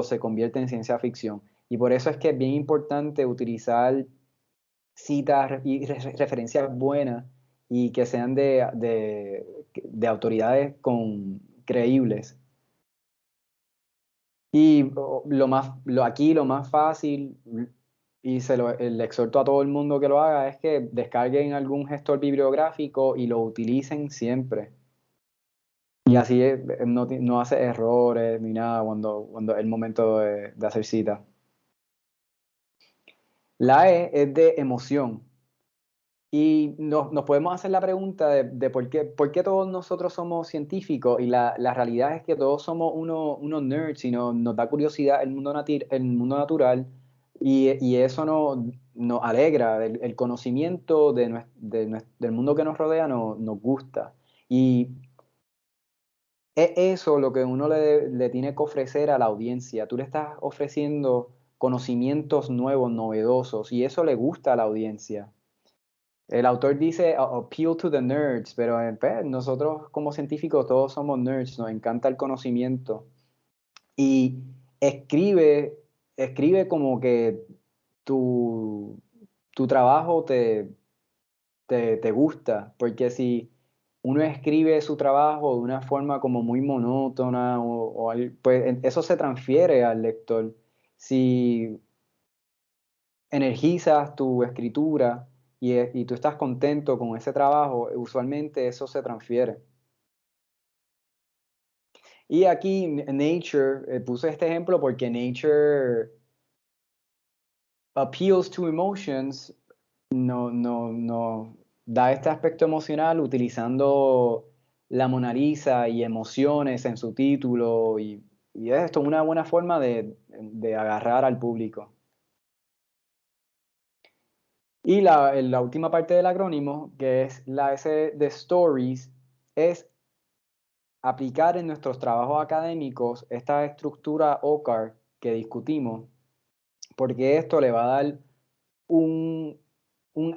se convierte en ciencia ficción. Y por eso es que es bien importante utilizar citas y referencias buenas y que sean de autoridades creíbles. Y aquí lo más fácil, y le exhorto a todo el mundo que lo haga, es que descarguen algún gestor bibliográfico y lo utilicen siempre. Y así no hace errores ni nada cuando es el momento de hacer cita. La E es de emoción. Y nos podemos hacer la pregunta de por qué todos nosotros somos científicos, y la realidad es que todos somos unos nerds y nos da curiosidad el mundo natural, y eso nos alegra, el conocimiento del mundo que nos rodea nos gusta. Y es eso lo que uno le tiene que ofrecer a la audiencia. Tú le estás ofreciendo conocimientos nuevos, novedosos, y eso le gusta a la audiencia. El autor dice appeal to the nerds, pero pues, nosotros como científicos todos somos nerds, nos encanta el conocimiento. Y escribe como que tu trabajo te gusta, porque si uno escribe su trabajo de una forma como muy monótona, pues eso se transfiere al lector. Si energizas tu escritura y tú estás contento con ese trabajo, usualmente eso se transfiere. Y aquí Nature, puse este ejemplo porque Nature appeals to emotions, no da este aspecto emocional utilizando la Mona Lisa y emociones en su título, y esto es una buena forma de agarrar al público. Y la última parte del acrónimo, que es la S de Stories, es aplicar en nuestros trabajos académicos esta estructura OCAR que discutimos, porque esto le va a dar un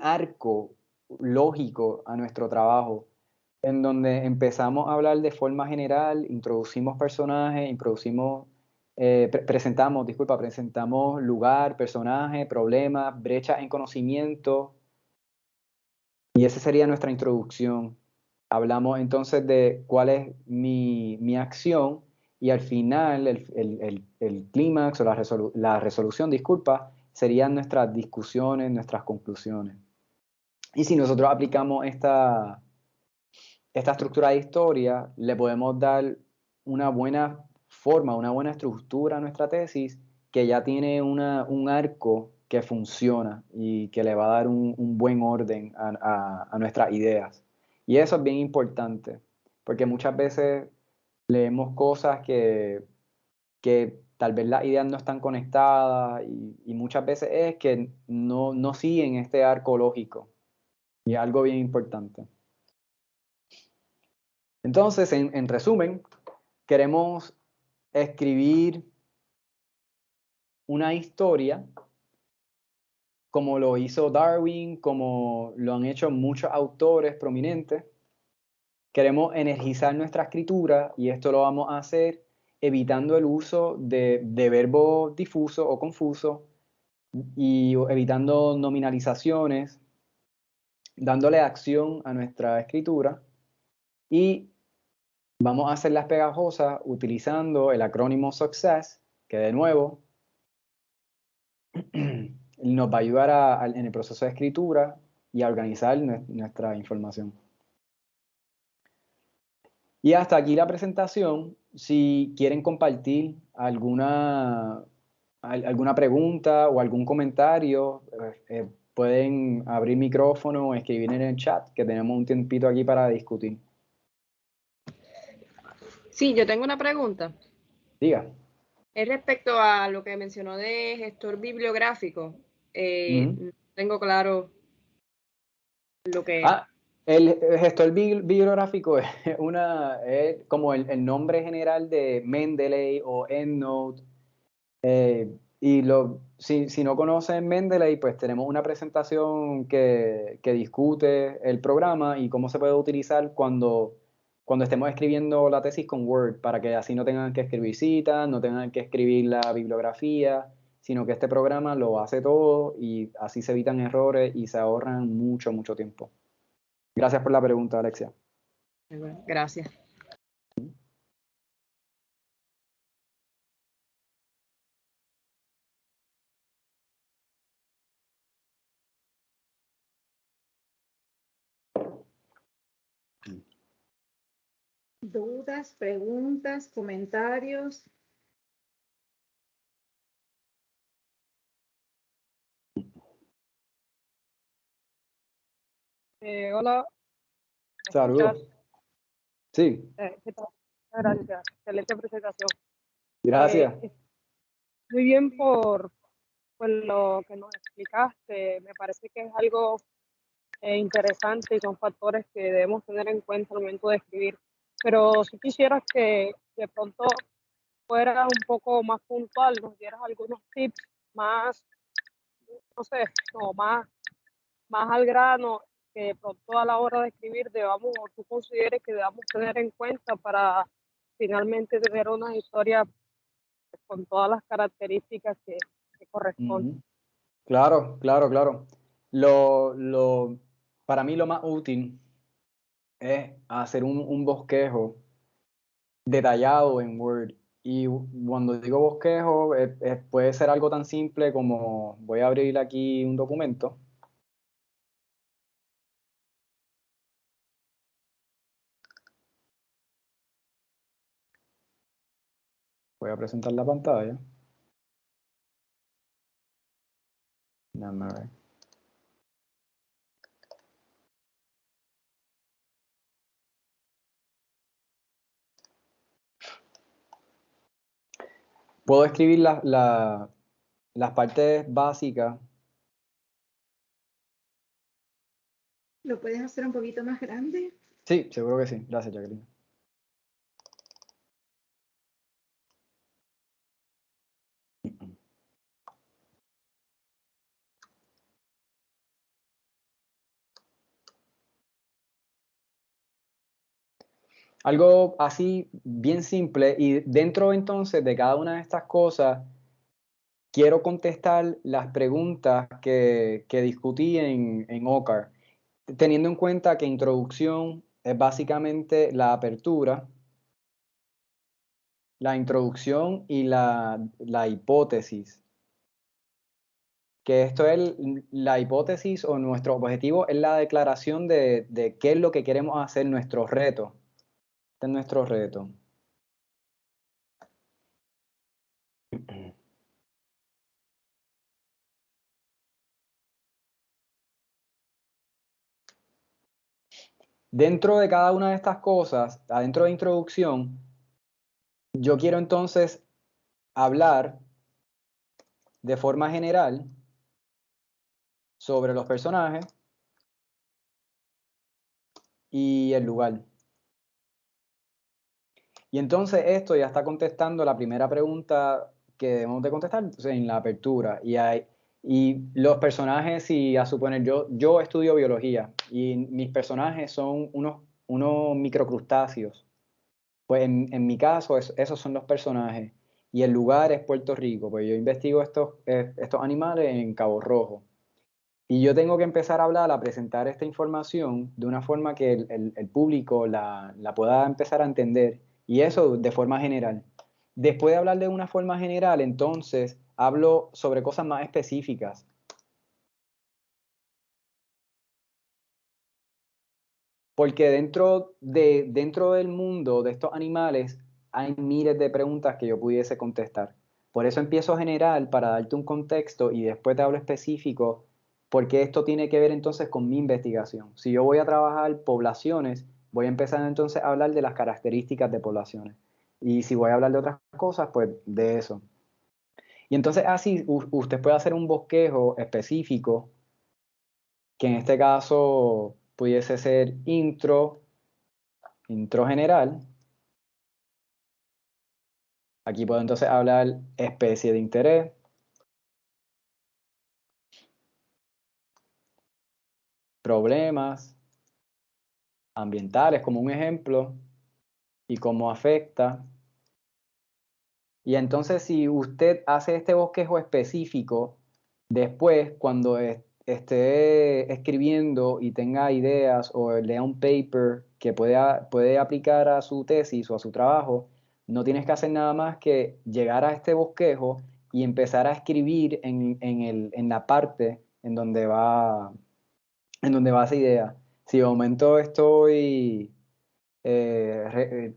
arco lógico a nuestro trabajo, en donde empezamos a hablar de forma general, introducimos personajes, presentamos lugar, personaje, problemas, brechas en conocimiento, y esa sería nuestra introducción. Hablamos entonces de cuál es mi acción, y al final el clímax o la resolución, disculpa, serían nuestras discusiones, nuestras conclusiones. Y si nosotros aplicamos esta estructura de historia, le podemos dar una buena forma, una buena estructura a nuestra tesis, que ya tiene un arco que funciona y que le va a dar un buen orden a nuestras ideas. Y eso es bien importante, porque muchas veces leemos cosas que tal vez las ideas no están conectadas, y muchas veces es que no siguen este arco lógico, y es algo bien importante. Entonces, en resumen, queremos escribir una historia como lo hizo Darwin, como lo han hecho muchos autores prominentes. Queremos energizar nuestra escritura, y esto lo vamos a hacer evitando el uso de verbos difusos o confusos, y evitando nominalizaciones, dándole acción a nuestra escritura, y vamos a hacerlas pegajosas utilizando el acrónimo SUCCESS, que de nuevo nos va a ayudar en el proceso de escritura y a organizar nuestra información. Y hasta aquí la presentación. Si quieren compartir alguna pregunta o algún comentario, pueden abrir micrófono o escribir en el chat, que tenemos un tiempito aquí para discutir. Sí, yo tengo una pregunta. Diga. Es respecto a lo que mencionó de gestor bibliográfico. No tengo claro lo que... El gestor bibliográfico es como el nombre general de Mendeley o EndNote. si no conocen Mendeley, pues tenemos una presentación que discute el programa y cómo se puede utilizar cuando estemos escribiendo la tesis con Word, para que así no tengan que escribir citas, no tengan que escribir la bibliografía, sino que este programa lo hace todo y así se evitan errores y se ahorran mucho, mucho tiempo. Gracias por la pregunta, Alexia. Gracias. ¿Dudas, preguntas, comentarios? Hola. Saludos. Sí. ¿Qué tal? Gracias. Excelente presentación. Gracias. Muy bien por lo que nos explicaste. Me parece que es algo interesante y son factores que debemos tener en cuenta al momento de escribir. Pero si quisieras que de pronto fueras un poco más puntual, nos dieras algunos tips más, no sé, como más al grano, que de pronto a la hora de escribir debamos, o tú consideres que debamos tener en cuenta para finalmente tener una historia con todas las características que corresponden. Claro. Para mí lo más útil es hacer un bosquejo detallado en Word. Y cuando digo bosquejo, puede ser algo tan simple como, voy a abrir aquí un documento. Voy a presentar la pantalla. Déjame ver. Puedo escribir las partes básicas. ¿Lo puedes hacer un poquito más grande? Sí, seguro que sí. Gracias, Jacqueline. Algo así bien simple, y dentro entonces de cada una de estas cosas quiero contestar las preguntas que discutí en OCAR, teniendo en cuenta que introducción es básicamente la apertura, la introducción y la hipótesis. Que esto es la hipótesis, o nuestro objetivo es la declaración de qué es lo que queremos hacer, nuestro reto. Este es nuestro reto. Dentro de cada una de estas cosas, adentro de introducción, yo quiero entonces hablar de forma general sobre los personajes y el lugar. Y entonces esto ya está contestando la primera pregunta que debemos de contestar, o sea, en la apertura. Y los personajes, si a suponer, yo estudio biología y mis personajes son unos microcrustáceos. Pues en mi caso, esos son los personajes. Y el lugar es Puerto Rico, pues yo investigo estos animales en Cabo Rojo. Y yo tengo que empezar a hablar, a presentar esta información de una forma que el público la pueda empezar a entender, y eso de forma general. Después de hablar de una forma general, entonces hablo sobre cosas más específicas. Porque dentro del mundo de estos animales hay miles de preguntas que yo pudiese contestar. Por eso empiezo general, para darte un contexto, y después te hablo específico, porque esto tiene que ver entonces con mi investigación. Si yo voy a trabajar poblaciones, voy a empezar entonces a hablar de las características de poblaciones. Y si voy a hablar de otras cosas, pues de eso. Y entonces así usted puede hacer un bosquejo específico, que en este caso pudiese ser intro general. Aquí puedo entonces hablar especie de interés, problemas ambientales, como un ejemplo, y cómo afecta. Y entonces, si usted hace este bosquejo específico, después, cuando esté escribiendo y tenga ideas o lea un paper que puede aplicar a su tesis o a su trabajo, no tienes que hacer nada más que llegar a este bosquejo y empezar a escribir en la parte en donde va esa idea. Si de momento estoy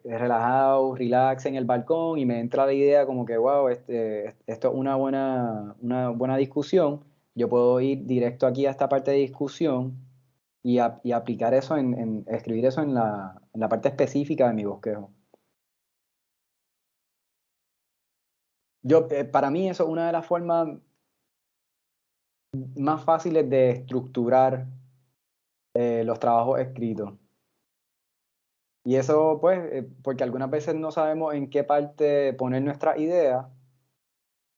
relajado, relax en el balcón y me entra la idea como que, wow, esto es una buena discusión, yo puedo ir directo aquí a esta parte de discusión y aplicar eso escribir eso en la parte específica de mi bosquejo. Para mí eso es una de las formas más fáciles de estructurar los trabajos escritos. Y eso, pues, porque algunas veces no sabemos en qué parte poner nuestra idea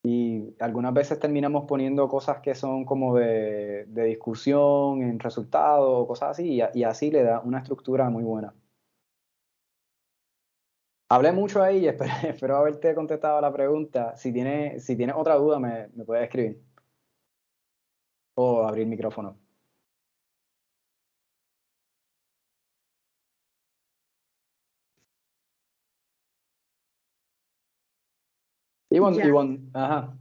y algunas veces terminamos poniendo cosas que son como de discusión en resultados o cosas así, y así le da una estructura muy buena. Hablé mucho ahí y espero, espero haberte contestado la pregunta. Si tienes otra duda, me puedes escribir o abrir el micrófono. Ivonne, ajá.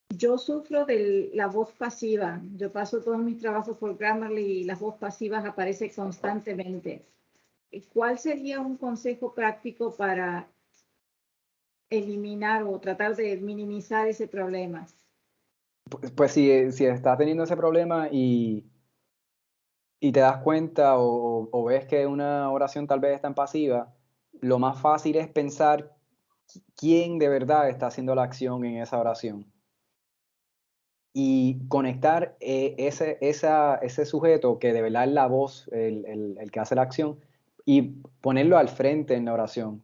Yo sufro de la voz pasiva. Yo paso todos mis trabajos por Grammarly y las voz pasivas aparecen constantemente. ¿Cuál sería un consejo práctico para eliminar o tratar de minimizar ese problema? Pues si estás teniendo ese problema y te das cuenta o ves que una oración tal vez está en pasiva, lo más fácil es pensar quién de verdad está haciendo la acción en esa oración. Y conectar ese sujeto que de verdad es la voz, el que hace la acción, y ponerlo al frente en la oración.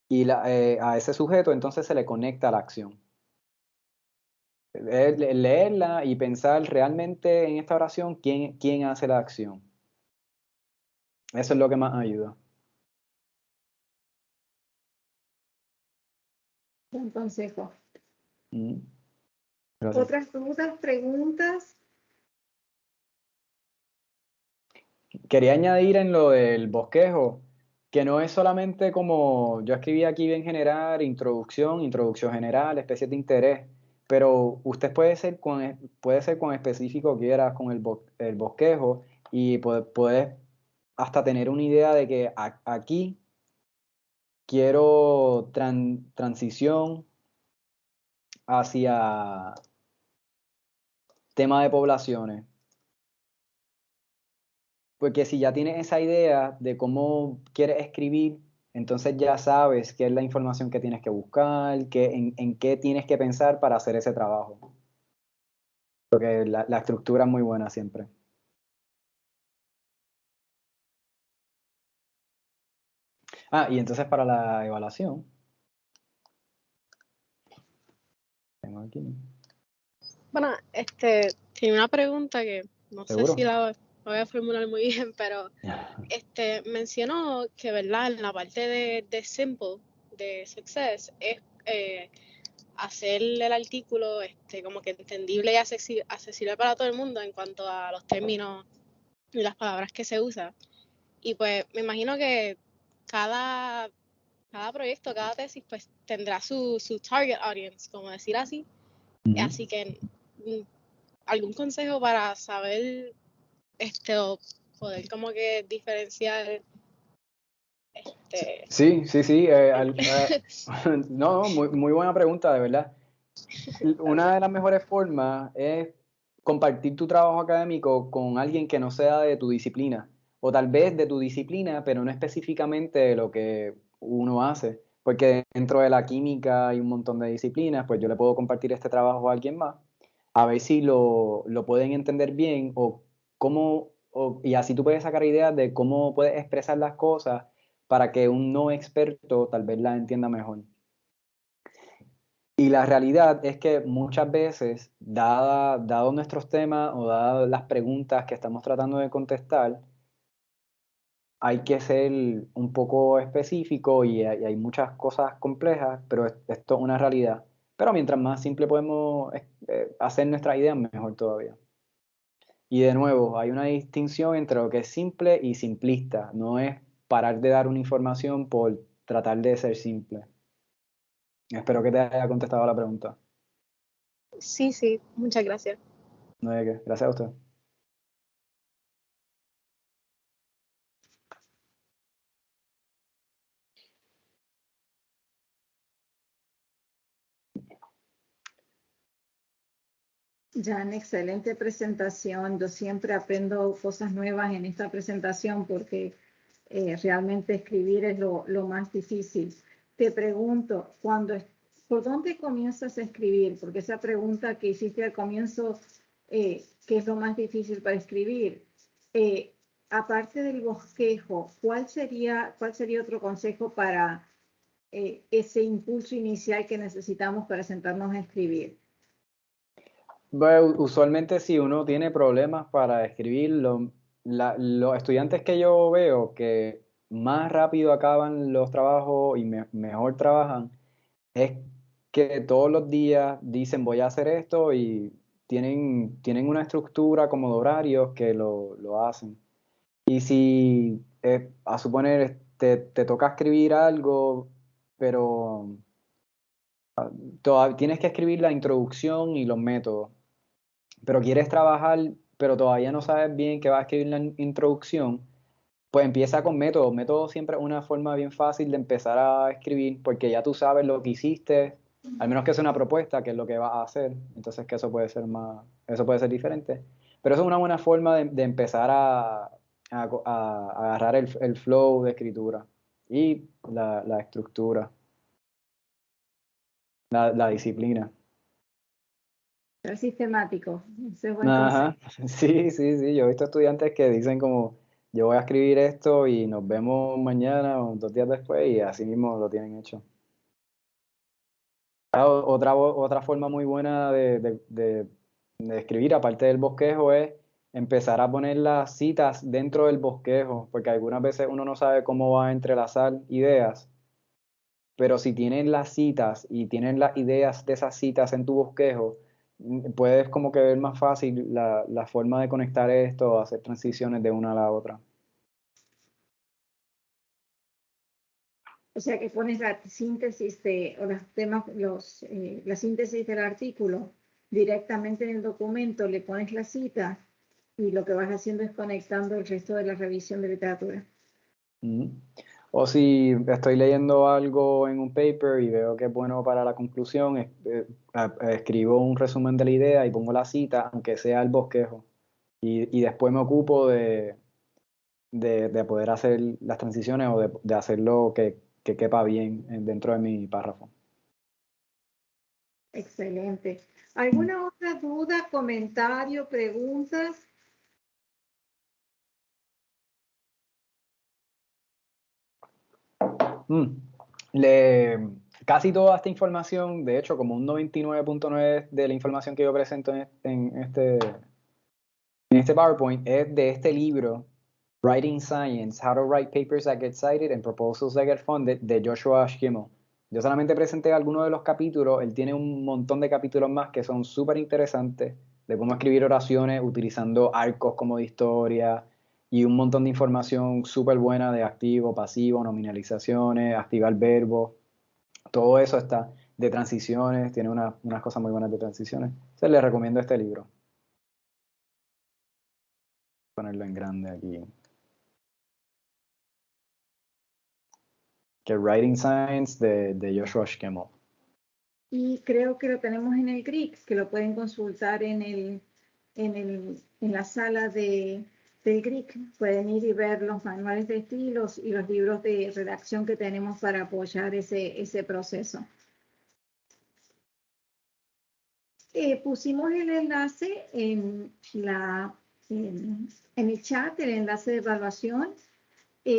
Y a ese sujeto entonces se le conecta a la acción. Leerla y pensar realmente en esta oración quién hace la acción. Eso es lo que más ayuda. Buen consejo. Gracias. ¿Otras dudas, preguntas? Quería añadir en lo del bosquejo, que no es solamente como yo escribí aquí bien general, introducción general, especies de interés, pero usted puede ser cuán específico quieras con el bosquejo y puedes hasta tener una idea de que aquí quiero transición hacia tema de poblaciones. Porque si ya tienes esa idea de cómo quieres escribir, entonces ya sabes qué es la información que tienes que buscar, en qué tienes que pensar para hacer ese trabajo. Porque la estructura es muy buena siempre. Y entonces para la evaluación, tengo aquí. Bueno, tiene una pregunta que no sé ¿Seguro? si la voy a formular muy bien, pero mencionó que, ¿verdad? En la parte de simple, de success, es hacer el artículo como que entendible y accesible para todo el mundo en cuanto a los términos y las palabras que se usan. Y pues me imagino que cada proyecto, cada tesis, pues tendrá su target audience, como decir así. Así que, ¿algún consejo para saber o poder como que diferenciar? Sí. No, muy, muy buena pregunta, de verdad. Una de las mejores formas es compartir tu trabajo académico con alguien que no sea de tu disciplina, o tal vez de tu disciplina, pero no específicamente de lo que uno hace, porque dentro de la química hay un montón de disciplinas, pues yo le puedo compartir este trabajo a alguien más, a ver si lo pueden entender bien y así tú puedes sacar ideas de cómo puedes expresar las cosas para que un no experto tal vez las entienda mejor. Y la realidad es que muchas veces, dado nuestros temas o dadas las preguntas que estamos tratando de contestar, hay que ser un poco específico y hay muchas cosas complejas, pero esto es una realidad. Pero mientras más simple podemos hacer nuestras ideas, mejor todavía. Y de nuevo, hay una distinción entre lo que es simple y simplista. No es parar de dar una información por tratar de ser simple. Espero que te haya contestado la pregunta. Sí, sí, muchas gracias. No hay de qué. Gracias a usted. Jan, excelente presentación. Yo siempre aprendo cosas nuevas en esta presentación porque realmente escribir es lo más difícil. Te pregunto, ¿por dónde comienzas a escribir? Porque esa pregunta que hiciste al comienzo, ¿qué es lo más difícil para escribir? Aparte del bosquejo, ¿cuál sería otro consejo para ese impulso inicial que necesitamos para sentarnos a escribir? Bueno, usualmente si uno tiene problemas para escribir, los estudiantes que yo veo que más rápido acaban los trabajos y mejor trabajan, es que todos los días dicen voy a hacer esto y tienen una estructura como de horarios que lo hacen. Y si a suponer te toca escribir algo, pero tienes que escribir la introducción y los métodos, pero quieres trabajar, pero todavía no sabes bien qué va a escribir en la introducción, pues empieza con métodos. Métodos siempre es una forma bien fácil de empezar a escribir, porque ya tú sabes lo que hiciste, al menos que sea una propuesta, que es lo que vas a hacer. Entonces que eso puede ser diferente. Pero eso es una buena forma de empezar a agarrar el flow de escritura y la estructura, la disciplina. Ser sistemático. Ese es buen consejo. Ajá, sí, yo he visto estudiantes que dicen como, yo voy a escribir esto y nos vemos mañana o 2 días después y así mismo lo tienen hecho. Otra forma muy buena de escribir, aparte del bosquejo, es empezar a poner las citas dentro del bosquejo, porque algunas veces uno no sabe cómo va a entrelazar ideas, pero si tienes las citas y tienes las ideas de esas citas en tu bosquejo, puedes como que ver más fácil la forma de conectar esto, hacer transiciones de una a la otra. O sea que pones la síntesis o los temas, la síntesis del artículo directamente en el documento, le pones la cita y lo que vas haciendo es conectando el resto de la revisión de literatura. O si estoy leyendo algo en un paper y veo que es bueno para la conclusión, escribo un resumen de la idea y pongo la cita, aunque sea el bosquejo. Y después me ocupo de poder hacer las transiciones o de hacerlo que quepa bien dentro de mi párrafo. Excelente. ¿Alguna otra duda, comentario, preguntas? Casi toda esta información, de hecho, como un 99.9 de la información que yo presento en este PowerPoint, es de este libro, Writing Science, How to Write Papers That Get Cited and Proposals That Get Funded, de Joshua Schimel. Yo solamente presenté algunos de los capítulos, él tiene un montón de capítulos más que son súper interesantes, de cómo escribir oraciones utilizando arcos como de historia, y un montón de información súper buena de activo, pasivo, nominalizaciones, activar verbos, todo eso está, de transiciones, tiene unas cosas muy buenas de transiciones. Se les recomiendo este libro. Voy a ponerlo en grande aquí. Que Writing Science de Joshua Schimel. Y creo que lo tenemos en el GRIC, que lo pueden consultar en la sala del GRIC. Pueden ir y ver los manuales de estilos y los libros de redacción que tenemos para apoyar ese proceso. Pusimos el enlace en el chat, el enlace de evaluación.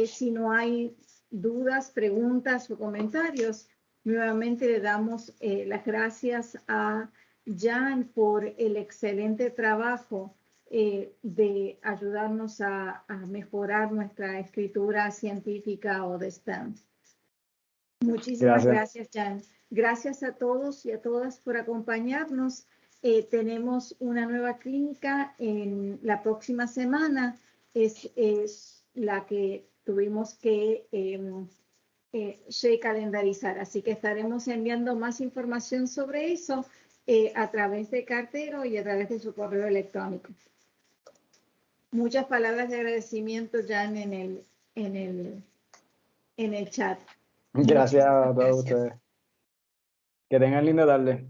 Si no hay dudas, preguntas o comentarios, Nuevamente le damos las gracias a Jan por el excelente trabajo de ayudarnos a mejorar nuestra escritura científica o de STEM. Muchísimas gracias, Jan. Gracias a todos y a todas por acompañarnos. Tenemos una nueva clínica en la próxima semana. Es la que tuvimos que calendarizar. Así que estaremos enviando más información sobre eso a través de cartero y a través de su correo electrónico. Muchas palabras de agradecimiento, Jan, en el chat. Gracias a todos ustedes. Que tengan linda tarde.